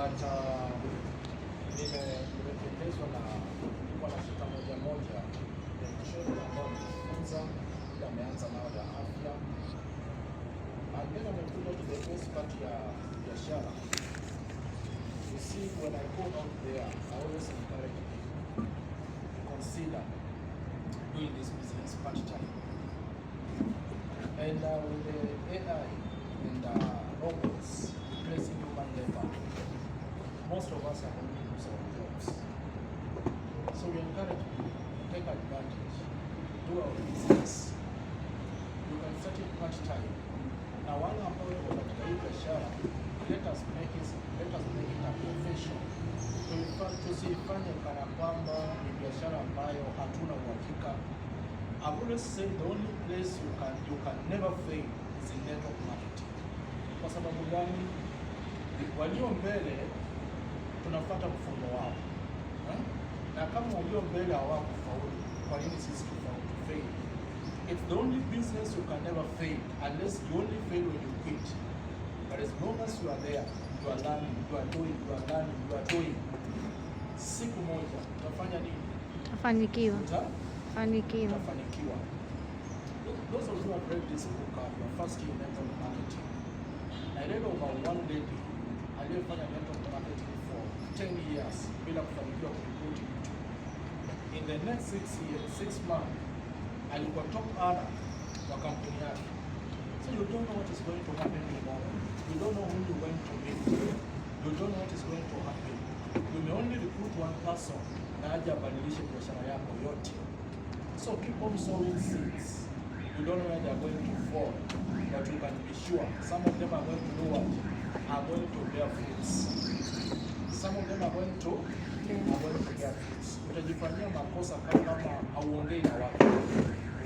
but nimependezwa na kulikuwa na shida moja ya mchoro ambao nimefunza ila ameanza nao ya afya, and then amekuja to the first part ya biashara. You see, when I go out there, I always encourage people to consider doing this business part-time. And with the AI and robots replacing human labor, most of us are going to lose our jobs. So we encourage people to take advantage, do our business. You can start it part-time. Now, one ambayo katika hii biashara, let us make it a profession. Tusifanye kana kwamba ni biashara ambayo hatuna uhakika. I've always said the only place you can never fail is in network marketing. Kwa sababu gani? Walio mbele tunafuata mfumo wao. Na kama walio mbele hawakufaulu, kwa nini sisi tufail? It's the only business you can never fail, unless you only fail when you quit. But as long as you are there, you are learning, you are doing, you are learning, you are doing. Siku moja utafanya nini? Utafanikiwa. Those of you who have read this book, your first year in network marketing, I read about one lady aliyefanya network marketing for 10 years bila kufanikiwa kuripoti mtu. In the next 6 months, alikuwa top earner wa kampuni yake. So you don't know what is going to happen tomorrow. You don't know who you're going to meet. You don't know what is going to happen. You may only recruit one person na aje abadilishe biashara yako yote. So keep on sowing seeds. You don't know where they are going to fall, but you can be sure some of them are going to do what? Are going to bear fruits. Some of them are going to bear fruits. Utajifanyia makosa kama hauongei na watu.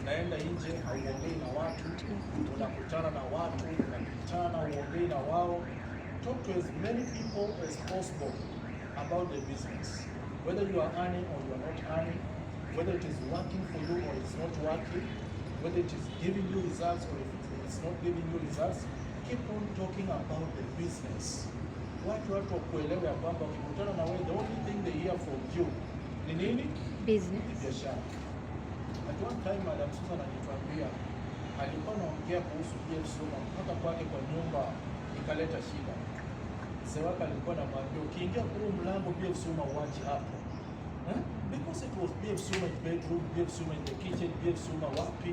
Unaenda nje hauongei na watu, unakutana na watu, unakutana uongei na wao. Talk to as many people as possible about the business. Whether you are earning or you are not earning, whether it is working for you or it's not working, whether it is giving you results or if it's not giving you results, keep on talking about the business. Watu wakuelewe ya kwamba ukikutana na wewe, the only thing they hear from you ni nini? Business. Ni biashara. At one time, Madam Susan alituambia, alikuwa anaongea kuhusu BF Suma mpaka kwake kwa nyumba ikaleta shida. Sewaka alikuwa anamwambia ukiingia kwa mlango BF Suma uache hapo. Because it was BF Suma in the bedroom, BF Suma in the kitchen, BF Suma wapi.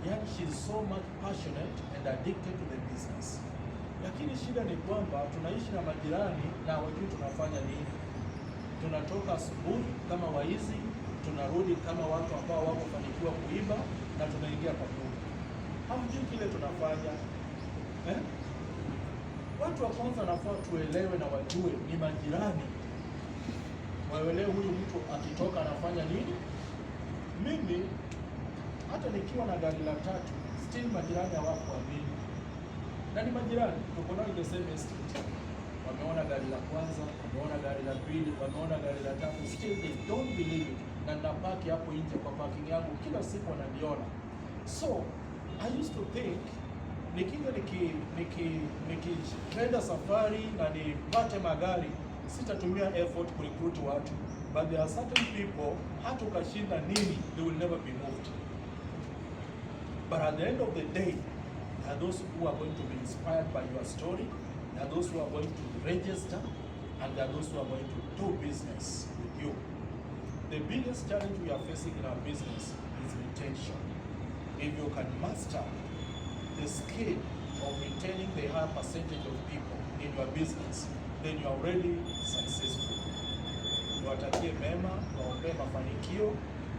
Yani she's so much passionate and addicted to the business. Lakini shida ni kwamba tunaishi na majirani na wajui tunafanya nini. Tunatoka asubuhi kama waizi, tunarudi kama watu ambao hawakufanikiwa kuiba na tunaingia kwa nyumba. Hamjui kile tunafanya. Watu wa kwanza nafaa tuelewe na wajue ni majirani. Waelewe huyu mtu akitoka anafanya nini. Mimi hata nikiwa na gari la 3, still majirani hawakuamini. Na ni majirani, tuko nao in the same estate. Wameona gari la kwanza, wameona gari la pili, wameona gari la 3, still they don't believe it. Na napaki hapo nje kwa parking yangu kila siku wananiona. So, I used to think nikija nikienda safari na nipate magari, sitatumia effort kurecruit watu. But there are certain people, hata ukashinda nini, they will never be moved. But at the end of the day, there are those who are going to be inspired by your story, there are those who are going to register, and there are those who are going to do business with you. The biggest challenge we are facing in our business is retention. If you can master the skill of retaining the higher percentage of people in your business, then you are already successful. Niwatakie mema, waombee mafanikio.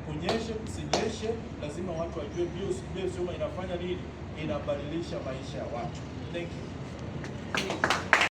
Kunyeshe, kusinyeshe, lazima watu wajue BF Suma inafanya nini? Inabadilisha maisha ya watu. Thank you.